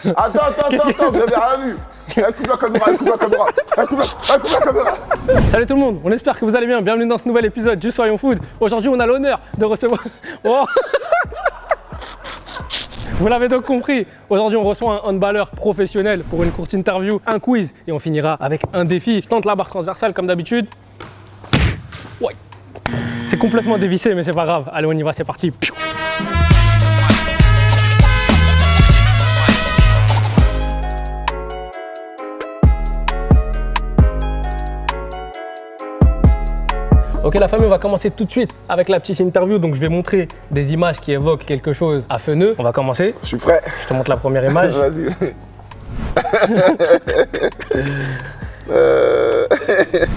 Attends, vous avez rien vu. Elle coupe la caméra. Salut tout le monde, on espère que vous allez bien. Bienvenue dans ce nouvel épisode du Soyons Food. Aujourd'hui, on a l'honneur de recevoir... Oh. Vous l'avez donc compris, aujourd'hui on reçoit un handballeur professionnel pour une courte interview, un quiz et on finira avec un défi. Je tente la barre transversale comme d'habitude. Ouais. C'est complètement dévissé mais c'est pas grave. Allez on y va, c'est parti. Ok la famille, on va commencer tout de suite avec la petite interview. Donc je vais montrer des images qui évoquent quelque chose à feu. On va commencer. Je suis prêt. Je te montre la première image. Vas-y.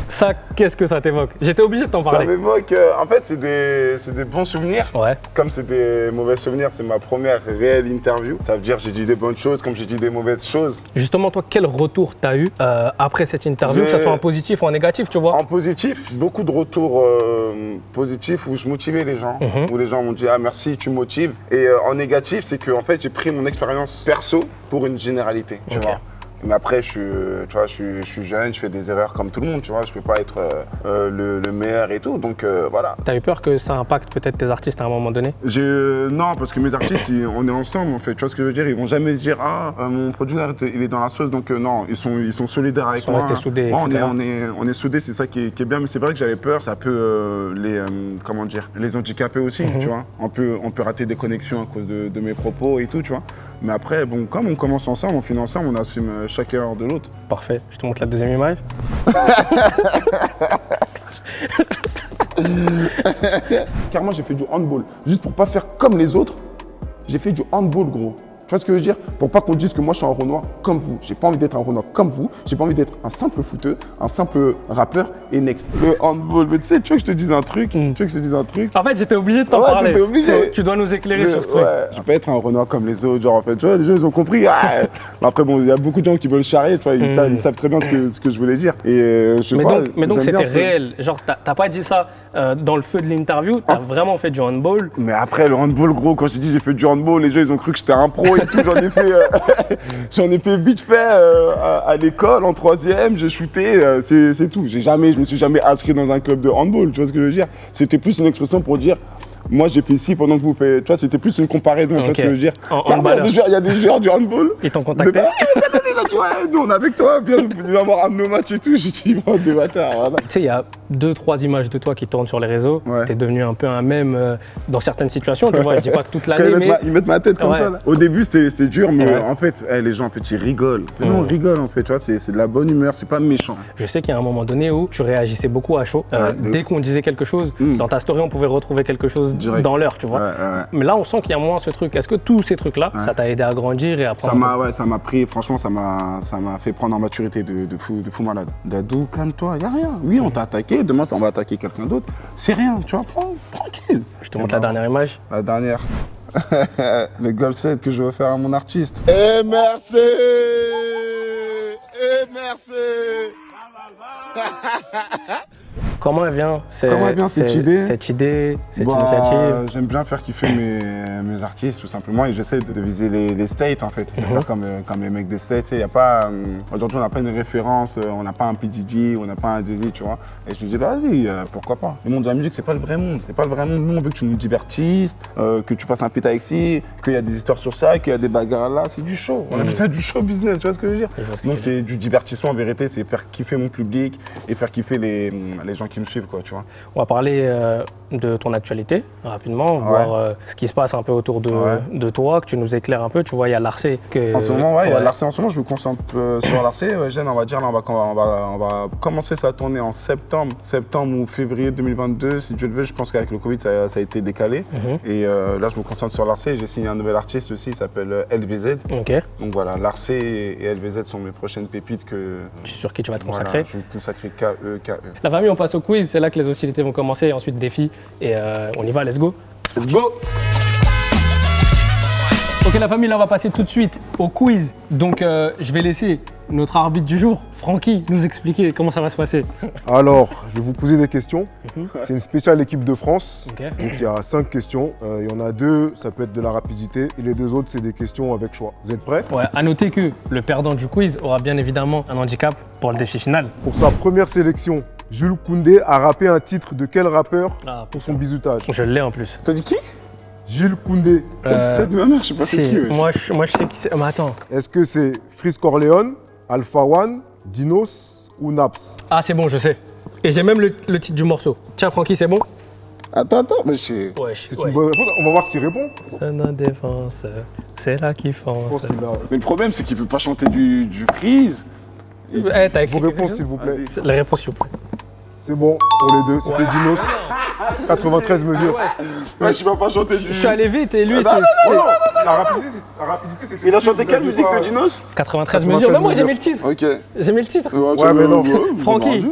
Ça, qu'est-ce que ça t'évoque? J'étais obligé de t'en parler. Ça m'évoque, en fait, c'est des bons souvenirs. Ouais. Comme c'est des mauvais souvenirs, c'est ma première réelle interview. Ça veut dire j'ai dit des bonnes choses comme j'ai dit des mauvaises choses. Justement, toi, quel retour t'as eu après cette interview, que ce soit en positif ou en négatif, tu vois? En positif, beaucoup de retours positifs où je motivais les gens, où les gens m'ont dit ah merci, tu motives. Et en négatif, c'est que en fait, j'ai pris mon expérience perso pour une généralité, tu vois. Mais après, je suis jeune, je fais des erreurs comme tout le monde, tu vois. Je peux pas être le meilleur et tout, donc voilà. T'as eu peur que ça impacte peut-être tes artistes à un moment donné? Non, parce que mes artistes, on est ensemble en fait. Tu vois ce que je veux dire? Ils vont jamais se dire ah mon producteur il est dans la sauce, donc non, ils sont solidaires avec moi. Ils sont restés soudés. On est soudés, c'est ça qui est bien. Mais c'est vrai que j'avais peur, ça peut les handicaper aussi, tu vois. On peut rater des connexions à cause de mes propos et tout, tu vois. Mais après, bon, comme on commence ensemble, on finit ensemble, on assume chaque erreur de l'autre. Parfait. Je te montre la deuxième image. Car moi, j'ai fait du handball. Juste pour pas faire comme les autres, j'ai fait du handball, gros. Tu vois ce que je veux dire? Pour pas qu'on dise que moi je suis un Renoir comme vous. J'ai pas envie d'être un Renoir comme vous. J'ai pas envie d'être un simple footeux, un simple rappeur et next. Le handball, mais tu sais, tu veux que je te dise un truc? Tu veux que je te dise un truc? En fait, j'étais obligé de t'en parler. T'étais obligé. Tu dois nous éclairer sur ce truc. Je vais pas être un Renoir comme les autres, genre en fait, tu vois, les gens ils ont compris. Ah. Après bon, il y a beaucoup de gens qui veulent charrier, tu vois, ils savent très bien ce que je voulais dire. Et je sais pas. Mais donc c'était réel. Genre t'as pas dit ça dans le feu de l'interview, t'as vraiment fait du handball. Mais après le handball, gros, quand j'ai dit j'ai fait du handball, les gens ils ont cru que j'étais un pro et tout. J'en ai fait vite fait à l'école en 3e, j'ai shooté, c'est tout. Je me suis jamais inscrit dans un club de handball, tu vois ce que je veux dire? C'était plus une expression pour dire moi j'ai fait ci pendant que vous faites, tu vois, c'était plus une comparaison, tu vois ce que je veux dire? Il y a des joueurs du handball. Ils t'ont contacté? Tu vois, nous on est avec toi, viens voir un de nos matchs et tout. J'ai dit des bâtards, voilà. Tu sais, il y a 2-3 images de toi qui tournent sur les réseaux. Ouais. T'es devenu un peu un mème dans certaines situations, tu vois. Je dis pas que toute l'année, mais... Ils mettent ma tête comme ça, là. Au début c'était dur, mais en fait, les gens en fait ils rigolent. Non, on rigole en fait, tu vois, c'est de la bonne humeur, c'est pas méchant. Je sais qu'il y a un moment donné où tu réagissais beaucoup à chaud. Dès qu'on disait quelque chose, dans ta story, on pouvait retrouver quelque chose direct dans l'heure, tu vois. Mais là, on sent qu'il y a moins ce truc. Est-ce que tous ces trucs-là, ça t'a aidé à grandir et à prendre... Ça m'a pris, franchement, ça m'a fait prendre en maturité de fou malade. Dadou, calme-toi, y a rien. Oui, on t'a attaqué, demain on va attaquer quelqu'un d'autre. C'est rien, tu vois, prends, tranquille. Je te montre la dernière image. La dernière. Le goal set que je veux faire à mon artiste. Et merci. Comment elle vient cette idée, cette initiative? J'aime bien faire kiffer mes artistes tout simplement et j'essaie de viser les States en fait, de faire comme les mecs des States. Aujourd'hui on n'a pas une référence, on n'a pas un PDD, on n'a pas un Diddy, tu vois. Et je me dis vas-y, pourquoi pas. Le monde de la musique c'est pas le vrai monde, Nous on veut que tu nous divertisses, que tu fasses un feat avec ci, qu'il y a des histoires sur ça, qu'il y a des bagarres là, c'est du show. On appelle ça du show business, tu vois ce que je veux dire? Donc c'est du divertissement en vérité, c'est faire kiffer mon public et faire kiffer les gens qui me suivent, quoi, tu vois. On va parler de ton actualité rapidement, voir ce qui se passe un peu autour de toi, que tu nous éclaires un peu. Tu vois, il y a Larcé que... En ce moment, il y a Larcé en ce moment, je me concentre sur Larcé. Jeanne, on va dire, là, on va commencer sa tournée en septembre ou février 2022. Si Dieu le veut, je pense qu'avec le Covid, ça a été décalé. Et là, je me concentre sur Larcé. J'ai signé un nouvel artiste aussi, il s'appelle LVZ. Donc voilà, Larcé et LVZ sont mes prochaines pépites sur qui tu vas te consacrer. Je vais me consacrer KE. La famille, on passe au quiz. C'est là que les hostilités vont commencer. Ensuite, défi. Et on y va, let's go. Let's go. Ok la famille, là on va passer tout de suite au quiz. Donc je vais laisser notre arbitre du jour, Francky, nous expliquer comment ça va se passer. Alors, je vais vous poser des questions. C'est une spéciale équipe de France. Ok. Donc il y a 5 questions. Il y en a 2, ça peut être de la rapidité. Et les 2 autres, c'est des questions avec choix. Vous êtes prêts? Ouais, à noter que le perdant du quiz aura bien évidemment un handicap pour le défi final. Pour sa première sélection, Jules Koundé a rappé un titre de quel rappeur Ah, pour son bizutage? Je l'ai en plus. T'as dit qui? Gilles Koundé. T'as dit ma mère, je sais pas c'est qui. Moi, je sais qui c'est. Mais attends. Est-ce que c'est Freeze Corleone, Alpha One, Dinos ou Naps? Ah, c'est bon, je sais. Et j'ai même le titre du morceau. Tiens, Francky, c'est bon? Attends, mais je... Ouais, C'est une bonne réponse. On va voir ce qu'il répond. C'est notre défense, c'est là qu'il Je pense fonce. qu'il a. Mais le problème, c'est qu'il peut pas chanter du freeze. Eh, t'as écrit Vos réponses, quelque s'il vous plaît. Vas-y. chose? La réponse, s'il vous plaît. C'est bon pour les deux. C'était Dinos. 93 mesures. Ouais, je peux pas chanter du... Je suis allé vite et lui, non, c'est non, non, La rapidité, c'est Il a chanté quelle musique de Dinos? 93 mesures. Mais moi, j'ai mis le titre. Ok. J'ai mis le titre. Ouais, mais non. Francky.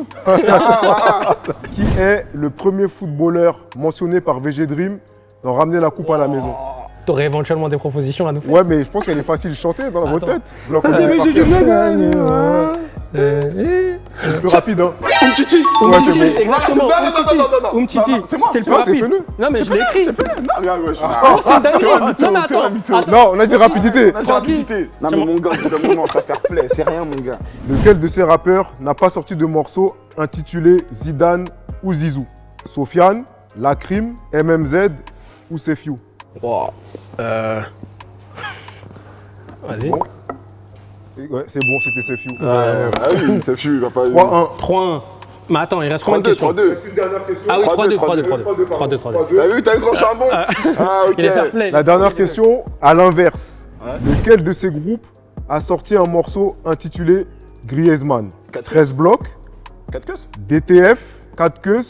Qui est le premier footballeur mentionné par VG Dream dans Ramener la coupe à la maison? T'aurais éventuellement des propositions à nous faire. Ouais, mais je pense qu'elle est facile à chanter dans votre Attends. tête. Vous la connaissez par cœur. Euh, C'est plus rapide, hein. Umtiti. Ouais, c'est Umtiti, bon. exactement. Non, non, Umtiti. non, c'est moi. C'est le plus moi, c'est rapide. Feneux. Non, mais je l'ai écrit. C'est fait. Non, mais ouais, je suis... Oh, c'est une dinguerie. Non, mais attends. Non, on a dit rapidité. On a dit rapidité. Non, mais mon gars, au bout d'un moment, ça fair play. C'est rien, mon gars. Lequel de ces rappeurs n'a pas sorti de morceau intitulé Zidane ou Zizou? Sofiane, Lacrim, MMZ ou Sefiu? Wow. Vas-y. Bon. Ouais, c'est bon, c'était Sefiu. Ah oui, ça fut, il va pas... 3-1. 3-1. Mais attends, il reste combien de 3-2, questions 3-2. Une dernière question. Ah oui, 3-2, 3-2. T'as vu, t'as eu grand charbon? Ah, ok. Il est fair play. La dernière question, à l'inverse. Lequel de ces groupes a sorti un morceau intitulé Griezmann? 13 blocs, 4 queues? DTF, 4 queues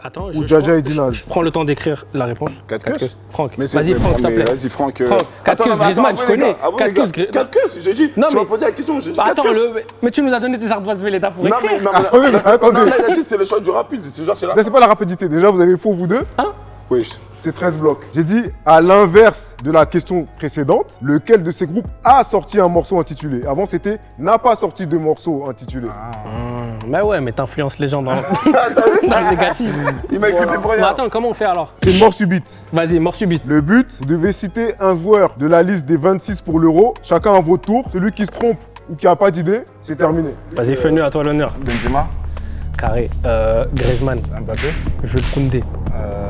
Attends, ou Jaja et Dinaj? prends le temps d'écrire la réponse. 4 Quatre queues? Franck, Mais c'est- vas-y, Franck, s'il te mais plaît. Vas-y, Franck. Franck, 4 queues, non, mais Griezmann, je connais. Ah bon, 4 les gars, queues, Griezmann. 4 queues, j'ai dit. Non, Tu mais- m'as posé la question, j'ai dit Bah, 4 attends, queues. mais tu nous as donné des ardoises Véleda pour Non, écrire. mais Attendez, attendez. non, là, il a dit que c'est le choix du rapide. C'est genre, c'est là. Là, c'est pas la rapidité. Déjà, vous avez faux, vous deux. Oui. C'est 13 blocs. J'ai dit, à l'inverse de la question précédente, lequel de ces groupes a sorti un morceau intitulé? Avant, c'était n'a pas sorti de morceau intitulé. Bah ouais, mais t'influences les gens dans le négatif. Il m'a écouté pour Mais rien. attends, comment on fait alors? C'est une mort subite. Vas-y, mort subite. Le but, vous devez citer un joueur de la liste des 26 pour l'Euro. Chacun à votre tour. Celui qui se trompe ou qui n'a pas d'idée, c'est terminé. Vas-y, Fenu, à toi l'honneur. Benzema. Carré. Griezmann. Mbappé. Jules Koundé.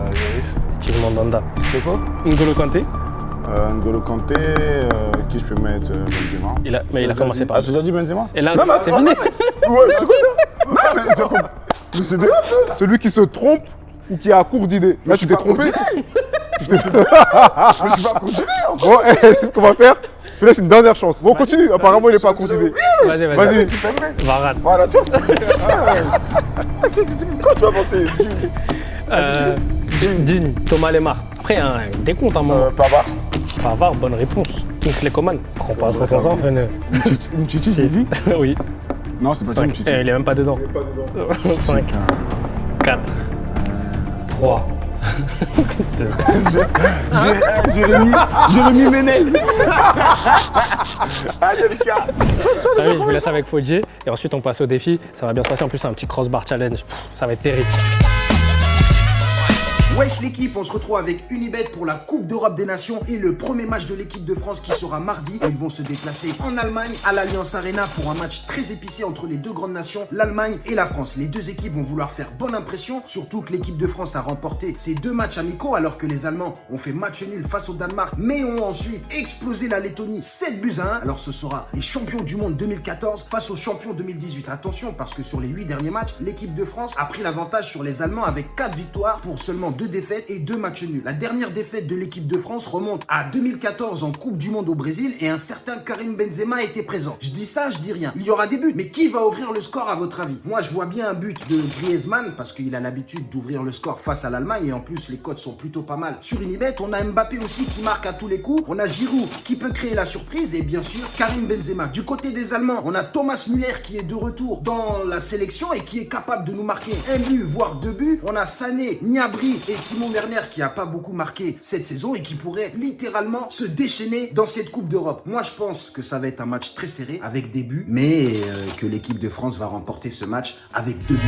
Yoris. Steve Mandanda. C'est quoi? N'Golo Kanté. N'Golo Kanté. Qui je peux mettre? Benzema. Mais il a commencé par. Ah, j'ai déjà dit Benzema? Et là, Non, mais c'est attends, fini. Ouais, c'est quoi ça? Non, mais j'ai compris. Mais c'est des Celui qui se trompe ou qui a court d'idée. Là, tu t'es trompé. Mais c'est pas pour dîner, en Bon, c'est ce qu'on va faire. Je te laisse une dernière chance. Bon, continue. Apparemment, il n'est pas à court d'idée. Vas-y. Vas-y. Varane. Voilà, tu vois. Quand tu vas penser? Digne. Thomas Lemar. Après, un décompte un moment. Pavard. Pavard, bonne réponse. Kingsley Coman. Prends pas trop ton temps, Fenu. Une Titi, j'ai dit? Oui. Non, c'est pas ça, 5. une Titi. Il est même pas dedans. 5. 4. 3. 2. Jérémy Ménez. Adelka. Ah oui, je vous laisse avec Fodje. Et ensuite, on passe au défi. Ça va bien se passer. En plus, c'est un petit crossbar challenge. Ça va être terrible. Wesh l'équipe, on se retrouve avec Unibet pour la Coupe d'Europe des Nations et le premier match de l'équipe de France qui sera mardi. Ils vont se déplacer en Allemagne à l'Allianz Arena pour un match très épicé entre les deux grandes nations, l'Allemagne et la France. Les deux équipes vont vouloir faire bonne impression, surtout que l'équipe de France a remporté ses 2 matchs amicaux alors que les Allemands ont fait match nul face au Danemark mais ont ensuite explosé la Lettonie 7-1. Alors ce sera les champions du monde 2014 face aux champions 2018. Attention parce que sur les 8 derniers matchs, l'équipe de France a pris l'avantage sur les Allemands avec 4 victoires pour seulement 2 défaites et 2 matchs nuls. La dernière défaite de l'équipe de France remonte à 2014 en Coupe du Monde au Brésil et un certain Karim Benzema était présent. Je dis ça, je dis rien. Il y aura des buts, mais qui va ouvrir le score à votre avis? Moi, je vois bien un but de Griezmann parce qu'il a l'habitude d'ouvrir le score face à l'Allemagne et en plus, les cotes sont plutôt pas mal. Sur Unibet, on a Mbappé aussi qui marque à tous les coups. On a Giroud qui peut créer la surprise et bien sûr, Karim Benzema. Du côté des Allemands, on a Thomas Müller qui est de retour dans la sélection et qui est capable de nous marquer un but, voire 2 buts. On a Sané, Gnabry et Timo Werner qui a pas beaucoup marqué cette saison et qui pourrait littéralement se déchaîner dans cette Coupe d'Europe. Moi, je pense que ça va être un match très serré avec des buts, mais que l'équipe de France va remporter ce match avec 2 buts.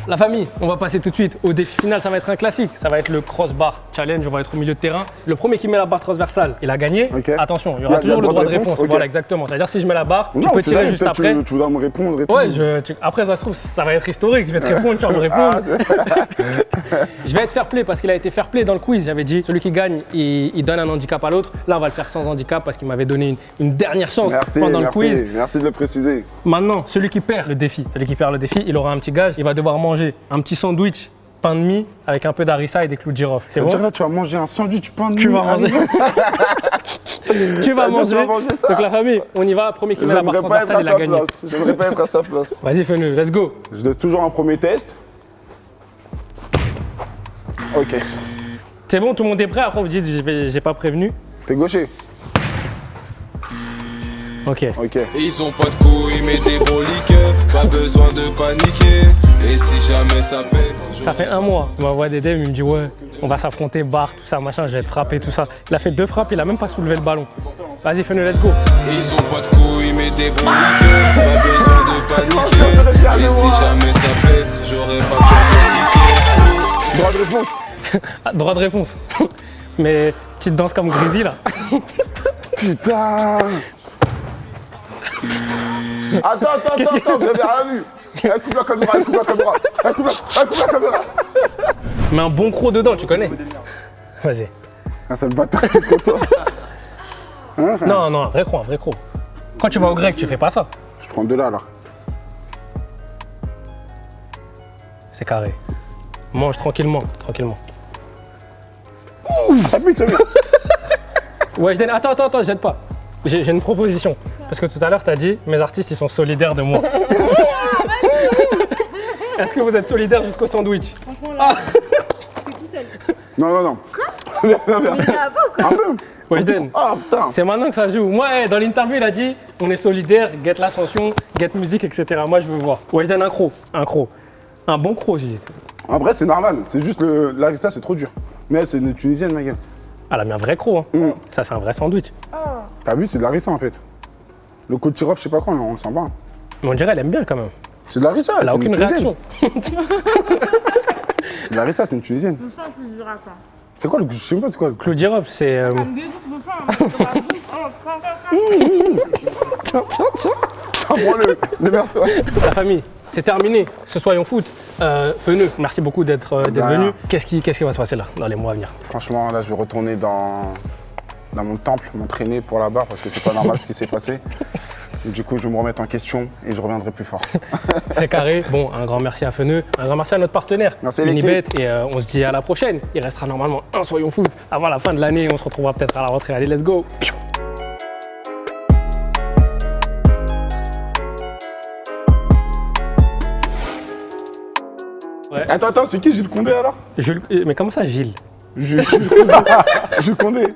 La famille, on va passer tout de suite au défi final, ça va être un classique. Ça va être le crossbar challenge, on va être au milieu de terrain. Le premier qui met la barre transversale, il a gagné. Okay. Attention, il y aura toujours le droit de réponse. Okay. Voilà, exactement. C'est-à-dire si je mets la barre, tu non, peux tirer juste après. Tu dois me répondre et tout. Ouais, après ça se trouve, ça va être historique. Je vais te répondre, tu vas me répondre. Je vais être fair play parce qu'il a été fair play dans le quiz. J'avais dit, celui qui gagne, il donne un handicap à l'autre. Là, on va le faire sans handicap parce qu'il m'avait donné une dernière chance pendant le quiz. Merci de le préciser. Maintenant, celui qui perd le défi, il aura un petit gage. Il va devoir manger un petit sandwich pain de mie avec un peu d'harissa et des clous de girofle. C'est bon? Là, tu vas manger un sandwich pain de mie. Tu vas manger. Tu vas manger ça. Donc la famille, on y va. Premier qui met la barre transversale, il a gagné. J'aimerais pas être à sa place. Vas-y, fais-le, let's go. Je laisse toujours un premier test. Ok. C'est bon, tout le monde est prêt. Après, vous dites, j'ai pas prévenu. T'es gaucher. Ok. Ils ont pas de couilles mais des broliques, pas besoin de paniquer. Et si jamais ça pète, Ça fait un mois, il m'envoie des devs, il me dit ouais, on va s'affronter, barre, tout ça, machin, je vais te frapper, tout ça. Il a fait 2 frappes, il a même pas soulevé le ballon. Vas-y, fais-le, let's go. Ils ont pas de couilles mais des broliques, pas besoin de paniquer. Et si jamais ça pète, j'aurais pas besoin de cliquer. Droit de réponse. Droit de réponse. Mais petite danse comme Grizzly là. Putain. Attends, vous avez rien vu. Elle coupe la caméra. Mais un bon croc dedans, tu connais. Vas-y. Ah, ça le bâtard, t'es content. Non, un vrai croc. Quand tu vas au grec, tu fais pas ça. Je prends 2 là, alors. C'est carré. Mange tranquillement. Ça pique, c'est bien. Ouais, attends, jette pas. J'ai une proposition. Parce que tout à l'heure, tu as dit, mes artistes, ils sont solidaires de moi. Est-ce que vous êtes solidaires jusqu'au sandwich? Franchement, là, t'es tout seul. Non. Mais ça va pas ou quoi? Un peu. Weshden, Ah, putain. c'est maintenant que ça joue. Moi, dans l'interview, il a dit, on est solidaires, get l'ascension, get musique, etc. Moi, je veux voir. Weshden, un croc. Un bon croc, je dis. En vrai, c'est normal. C'est juste ça, c'est trop dur. Mais elle, c'est une Tunisienne, ma gueule. Ah, elle a mis un vrai croc. Hein. Ça, c'est un vrai sandwich. T'as vu, c'est de la rissa en fait. Le coup de tirov, je sais pas quoi, on le sent pas. Mais on dirait, elle aime bien quand même. C'est de la rissa. Elle a aucune réaction. C'est de la rissa, c'est une Tunisienne. Je sens que je dirais ça. C'est quoi le. Je sais pas, c'est quoi le. Claude Girov, c'est. Je me sens. Ah, prends-le, démerde-toi. La famille, c'est terminé. Ce Soyons Foot. Feneux, merci beaucoup d'être venu. Qu'est-ce qui va se passer là, dans les mois à venir? Franchement, là, je vais retourner dans mon temple, m'entraîner pour la barre parce que c'est pas normal ce qui s'est passé. Et du coup, je vais me remettre en question et je reviendrai plus fort. C'est carré. Bon, un grand merci à Feneux, un grand merci à notre partenaire, Merci, Unibet, et on se dit à la prochaine. Il restera normalement un Soyons Foot avant la fin de l'année. On se retrouvera peut-être à la rentrée. Allez, let's go. Ouais. Attends, c'est qui Gilles Condé alors? Mais comment ça, Gilles? Gilles Condé.